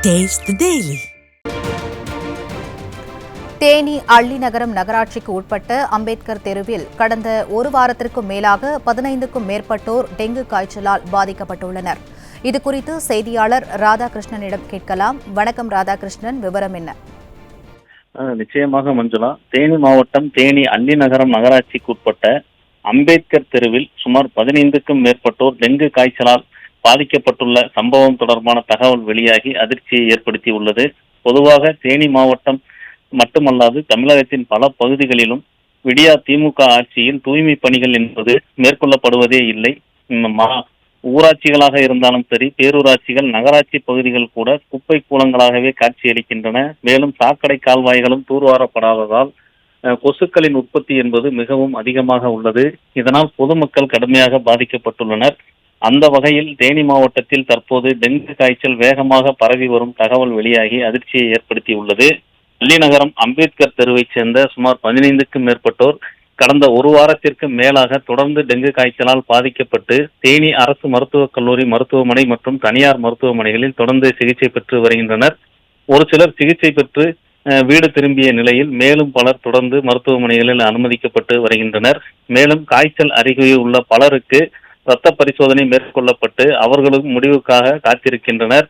Taste the Daily. Theni Allinagaram நகராட்சிக்கு உட்பட்ட அம்பேத்கர் தெருவில் கடந்த ஒரு வாரத்திற்கும் மேலாக 15க்கும் மேற்பட்டோர் டெங்கு காய்ச்சலால் பாதிக்கப்பட்டுள்ளனர். இதுகுறித்து செய்தியாளர் ராதாகிருஷ்ணனிடம் கேட்கலாம். வணக்கம் ராதாகிருஷ்ணன், விவரம் என்ன? நிச்சயமாக மஞ்சுளா, தேனி மாவட்டம் தேனி அள்ளிநகரம் நகராட்சிக்கு உட்பட்ட அம்பேத்கர் தெருவில் சுமார் 15க்கும் மேற்பட்டோர் டெங்கு காய்ச்சலால் பாதிக்கப்பட்டுள்ள சம்பவம் தொடர்பான தகவல் வெளியாகி அதிர்ச்சியை ஏற்படுத்தியுள்ளது. பொதுவாக தேனி மாவட்டம் மட்டுமல்லாது தமிழகத்தின் பல பகுதிகளிலும் விடியா திமுக ஆட்சியில் தூய்மை பணிகள் என்பது மேற்கொள்ளப்படுவதே இல்லை. ஊராட்சிகளாக இருந்தாலும் சரி, பேரூராட்சிகள், நகராட்சி பகுதிகள் கூட குப்பை கூலங்களாகவே காட்சியளிக்கின்றன. மேலும் சாக்கடை கால்வாய்களும் தூர்வாரப்படாததால் கொசுக்களின் உற்பத்தி என்பது மிகவும் அதிகமாக உள்ளது. இதனால் பொதுமக்கள் கடுமையாக பாதிக்கப்பட்டுள்ளனர். அந்த வகையில் தேனி மாவட்டத்தில் தற்போது டெங்கு காய்ச்சல் வேகமாக பரவி வரும் தகவல் வெளியாகி அதிர்ச்சியை ஏற்படுத்தியுள்ளது. அள்ளிநகரம் அம்பேத்கர் தெருவைச் சேர்ந்த சுமார் 15க்கும் மேற்பட்டோர் கடந்த ஒரு வாரத்திற்கு மேலாக தொடர்ந்து டெங்கு காய்ச்சலால் பாதிக்கப்பட்டு தேனி அரசு மருத்துவக் கல்லூரி மருத்துவமனை மற்றும் தனியார் மருத்துவமனைகளில் தொடர்ந்து சிகிச்சை பெற்று வருகின்றனர். ஒரு சிலர் சிகிச்சை பெற்று வீடு திரும்பிய நிலையில் மேலும் பலர் தொடர்ந்து மருத்துவமனைகளில் அனுமதிக்கப்பட்டு வருகின்றனர். மேலும் காய்ச்சல் அறிகுறி உள்ள பலருக்கு இரத்த பரிசோதனை மேற்கொள்ளப்பட்டு அவர்களும் முடிவுக்காக காத்திருக்கின்றனர்.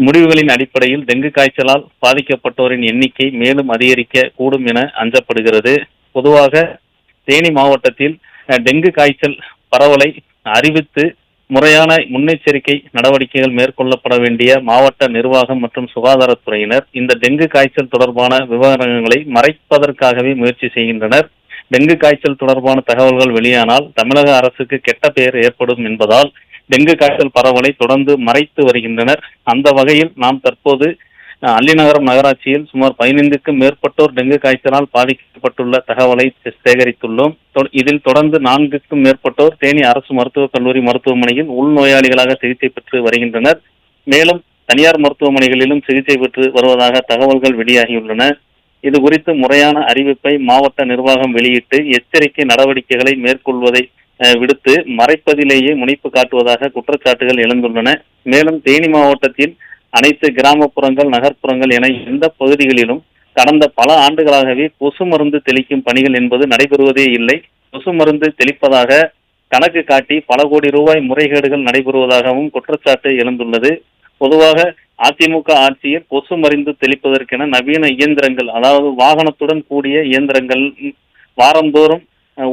முடிவுகளின் அடிப்படையில் டெங்கு காய்ச்சலால் பாதிக்கப்பட்டோரின் எண்ணிக்கை மேலும் அதிகரிக்க கூடும் என அஞ்சப்படுகிறது. பொதுவாக தேனி மாவட்டத்தில் டெங்கு காய்ச்சல் பரவலை அறிவித்து முறையான முன்னெச்சரிக்கை நடவடிக்கைகள் மேற்கொள்ளப்பட வேண்டிய மாவட்ட நிர்வாகம் மற்றும் சுகாதாரத்துறையினர் இந்த டெங்கு காய்ச்சல் தொடர்பான விவரங்களை மறைப்பதற்காகவே முயற்சி செய்கின்றனர். டெங்கு காய்ச்சல் தொடர்பான தகவல்கள் வெளியானால் தமிழக அரசுக்கு கெட்ட பெயர் ஏற்படும் என்பதால் டெங்கு காய்ச்சல் பரவலை தொடர்ந்து மறைத்து வருகின்றனர். அந்த வகையில் நாம் தற்போது அள்ளிநகரம் நகராட்சியில் சுமார் 15க்கும் மேற்பட்டோர் டெங்கு காய்ச்சலால் பாதிக்கப்பட்டுள்ள தகவலை சேகரித்துள்ளோம். இதில் தொடர்ந்து 4க்கும் மேற்பட்டோர் தேனி அரசு மருத்துவக் கல்லூரி மருத்துவமனையில் உள்நோயாளிகளாக சிகிச்சை பெற்று வருகின்றனர். மேலும் தனியார் மருத்துவமனைகளிலும் சிகிச்சை பெற்று வருவதாக தகவல்கள் வெளியாகியுள்ளன. இது குறித்து முறையான அறிவிப்பை மாவட்ட நிர்வாகம் வெளியிட்டு எச்சரிக்கை நடவடிக்கைகளை மேற்கொள்வதை விடுத்து மறைப்பதிலேயே முனைப்பு காட்டுவதாக குற்றச்சாட்டுகள் எழுந்துள்ளன. மேலும் தேனி மாவட்டத்தில் அனைத்து கிராமப்புறங்கள், நகர்ப்புறங்கள் என எந்த பகுதிகளிலும் கடந்த பல ஆண்டுகளாகவே கொசு மருந்து தெளிக்கும் பணிகள் என்பது நடைபெறுவதே இல்லை. கொசு மருந்து தெளிப்பதாக கணக்கு காட்டி பல கோடி ரூபாய் முறைகேடுகள் நடைபெறுவதாகவும் குற்றச்சாட்டு எழுந்துள்ளது. பொதுவாக அதிமுக ஆட்சியில் கொசு மருந்து தெளிப்பதற்கென நவீன இயந்திரங்கள், அதாவது வாகனத்துடன் கூடிய இயந்திரங்கள் வாரந்தோறும்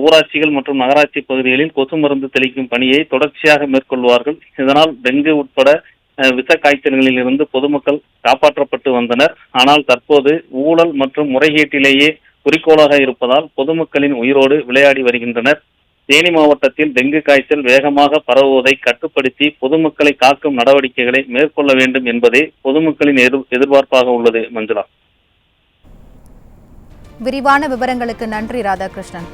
ஊராட்சிகள் மற்றும் நகராட்சி பகுதிகளில் கொசு மருந்து தெளிக்கும் பணியை தொடர்ச்சியாக மேற்கொள்வார்கள். இதனால் டெங்கு உட்பட விஷ காய்ச்சல்களில் இருந்து பொதுமக்கள் காப்பாற்றப்பட்டு வந்தனர். ஆனால் தற்போது ஊழல் மற்றும் முறைகேட்டிலேயே குறிக்கோளாக இருப்பதால் பொதுமக்களின் உயிரோடு விளையாடி வருகின்றனர். தேனி மாவட்டத்தில் டெங்கு காய்ச்சல் வேகமாக பரவுவதை கட்டுப்படுத்தி பொதுமக்களை காக்கும் நடவடிக்கைகளை மேற்கொள்ள வேண்டும் என்பதே பொதுமக்களின் எதிர்பார்ப்பாக உள்ளது. மஞ்சுளா, விரிவான விவரங்களுக்கு நன்றி ராதாகிருஷ்ணன்.